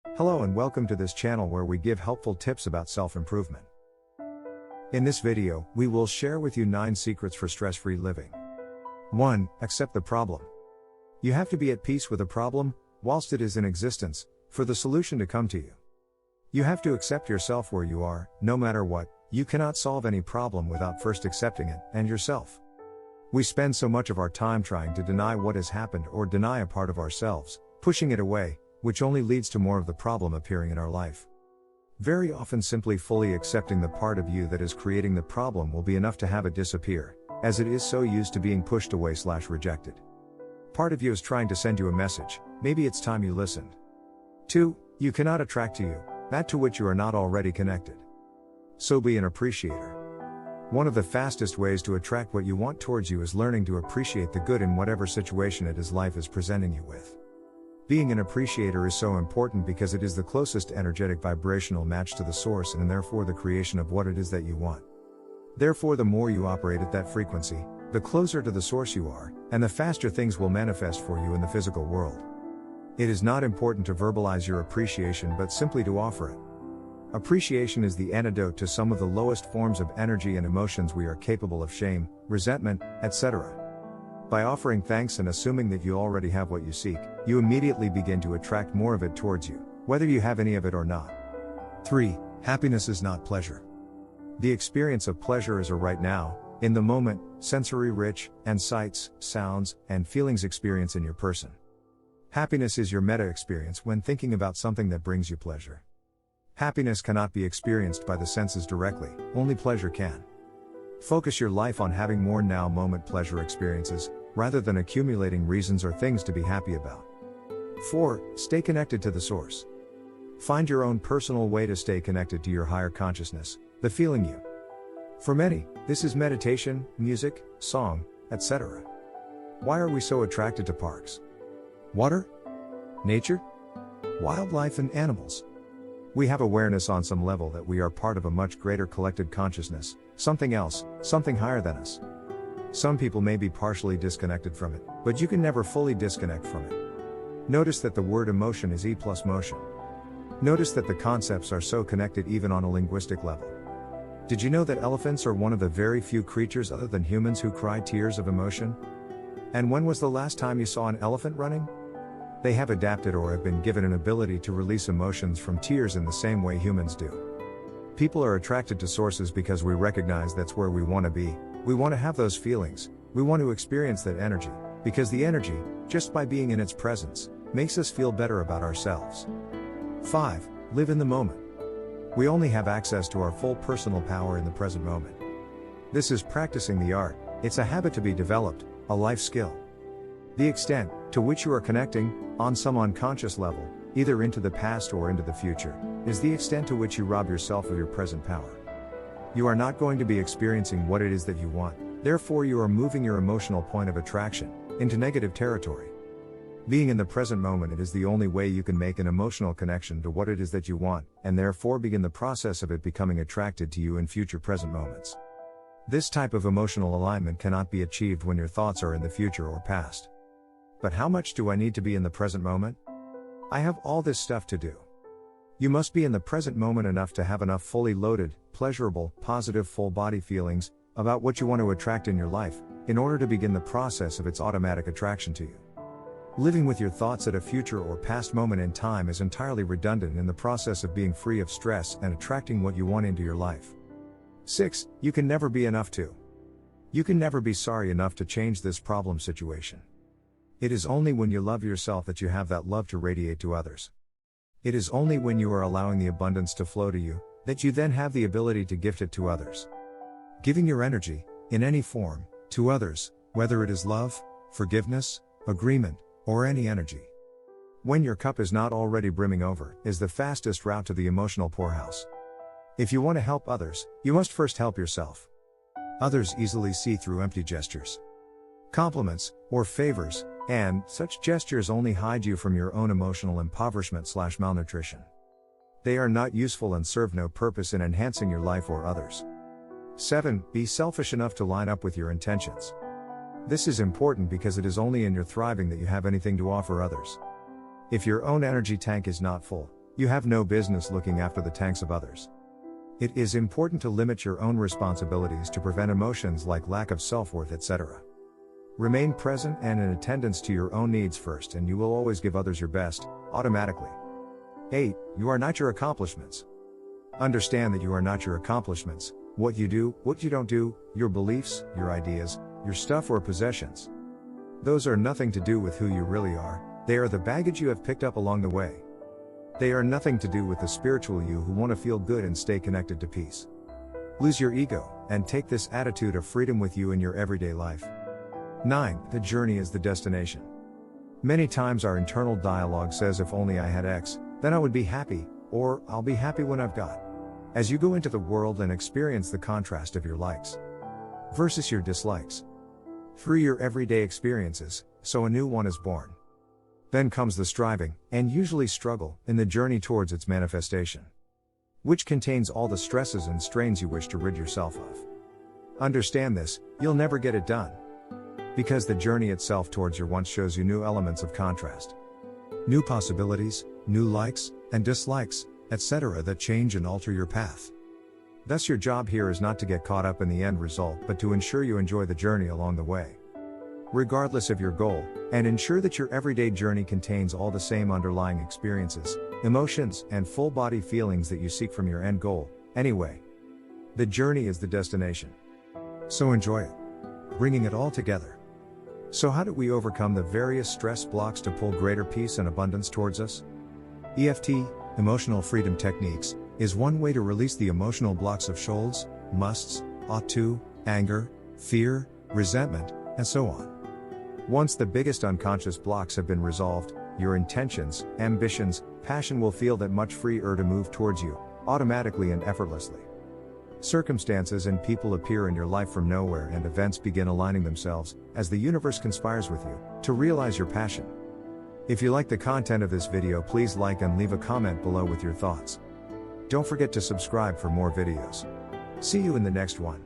Hello and welcome to this channel where we give helpful tips about self-improvement. In this video, we will share with you 9 secrets for stress-free living. 1. Accept the problem. You have to be at peace with a problem, whilst it is in existence, for the solution to come to you. You have to accept yourself where you are, no matter what. You cannot solve any problem without first accepting it, and yourself. We spend so much of our time trying to deny what has happened or deny a part of ourselves, pushing it away, which only leads to more of the problem appearing in our life. Very often simply fully accepting the part of you that is creating the problem will be enough to have it disappear, as it is so used to being pushed away/rejected. Part of you is trying to send you a message, maybe it's time you listened. 2. You cannot attract to you that to which you are not already connected. So be an appreciator. One of the fastest ways to attract what you want towards you is learning to appreciate the good in whatever situation it is life is presenting you with. Being an appreciator is so important because it is the closest energetic vibrational match to the source and therefore the creation of what it is that you want. Therefore, the more you operate at that frequency, the closer to the source you are, and the faster things will manifest for you in the physical world. It is not important to verbalize your appreciation but simply to offer it. Appreciation is the antidote to some of the lowest forms of energy and emotions we are capable of: shame, resentment, etc. By offering thanks and assuming that you already have what you seek, you immediately begin to attract more of it towards you, whether you have any of it or not. 3. Happiness is not pleasure. The experience of pleasure is a right now, in the moment, sensory-rich, and sights, sounds, and feelings experience in your person. Happiness is your meta-experience when thinking about something that brings you pleasure. Happiness cannot be experienced by the senses directly, only pleasure can. Focus your life on having more now moment pleasure experiences, rather than accumulating reasons or things to be happy about. 4. Stay connected to the source. Find your own personal way to stay connected to your higher consciousness, the feeling you. For many, this is meditation, music, song, etc. Why are we so attracted to parks? Water? Nature? Wildlife and animals? We have awareness on some level that we are part of a much greater collected consciousness, something else, something higher than us. Some people may be partially disconnected from it, but you can never fully disconnect from it. Notice that the word emotion is E plus motion. Notice that the concepts are so connected even on a linguistic level. Did you know that elephants are one of the very few creatures other than humans who cry tears of emotion? And when was the last time you saw an elephant running? They have adapted or have been given an ability to release emotions from tears in the same way humans do. People are attracted to sources because we recognize that's where we want to be, we want to have those feelings, we want to experience that energy, because the energy, just by being in its presence, makes us feel better about ourselves. 5. Live in the moment. We only have access to our full personal power in the present moment. This is practicing the art, it's a habit to be developed, a life skill. The extent to which you are connecting, on some unconscious level, either into the past or into the future, is the extent to which you rob yourself of your present power. You are not going to be experiencing what it is that you want, therefore you are moving your emotional point of attraction into negative territory. Being in the present moment, it is the only way you can make an emotional connection to what it is that you want, and therefore begin the process of it becoming attracted to you in future present moments. This type of emotional alignment cannot be achieved when your thoughts are in the future or past. But how much do I need to be in the present moment? I have all this stuff to do. You must be in the present moment enough to have enough fully loaded, pleasurable, positive full body feelings about what you want to attract in your life, in order to begin the process of its automatic attraction to you. Living with your thoughts at a future or past moment in time is entirely redundant in the process of being free of stress and attracting what you want into your life. 6. You can never be enough to. You can never be sorry enough to change this problem situation. It is only when you love yourself that you have that love to radiate to others. It is only when you are allowing the abundance to flow to you, that you then have the ability to gift it to others. Giving your energy, in any form, to others, whether it is love, forgiveness, agreement, or any energy. When your cup is not already brimming over, is the fastest route to the emotional poorhouse. If you want to help others, you must first help yourself. Others easily see through empty gestures, compliments, or favors, and such gestures only hide you from your own emotional impoverishment/malnutrition. They are not useful and serve no purpose in enhancing your life or others. 7. Be selfish enough to line up with your intentions. This is important because it is only in your thriving that you have anything to offer others. If your own energy tank is not full, You have no business looking after the tanks of others. It is important to limit your own responsibilities to prevent emotions like lack of self-worth, etc. Remain present and in attendance to your own needs first, and you will always give others your best, automatically. 8. You are not your accomplishments. Understand that you are not your accomplishments, what you do, what you don't do, your beliefs, your ideas, your stuff or possessions. Those are nothing to do with who you really are, they are the baggage you have picked up along the way. They are nothing to do with the spiritual you who want to feel good and stay connected to peace. Lose your ego, and take this attitude of freedom with you in your everyday life. 9. The journey is the destination. Many times our internal dialogue says, if only I had X, then I would be happy, or I'll be happy when I've got. As you go into the world and experience the contrast of your likes versus your dislikes through your everyday experiences, so a new one is born. Then comes the striving, and usually struggle, in the journey towards its manifestation, which contains all the stresses and strains you wish to rid yourself of. Understand this, you'll never get it done. Because the journey itself towards your wants shows you new elements of contrast. New possibilities, new likes, and dislikes, etc. that change and alter your path. Thus your job here is not to get caught up in the end result, but to ensure you enjoy the journey along the way, regardless of your goal, and ensure that your everyday journey contains all the same underlying experiences, emotions, and full body feelings that you seek from your end goal. Anyway, the journey is the destination. So enjoy it, bringing it all together. So how do we overcome the various stress blocks to pull greater peace and abundance towards us? EFT, Emotional Freedom Techniques, is one way to release the emotional blocks of shoulds, musts, ought to, anger, fear, resentment, and so on. Once the biggest unconscious blocks have been resolved, your intentions, ambitions, passion will feel that much freer to move towards you, automatically and effortlessly. Circumstances and people appear in your life from nowhere, and events begin aligning themselves, as the universe conspires with you, to realize your passion. If you like the content of this video, please like and leave a comment below with your thoughts. Don't forget to subscribe for more videos. See you in the next one.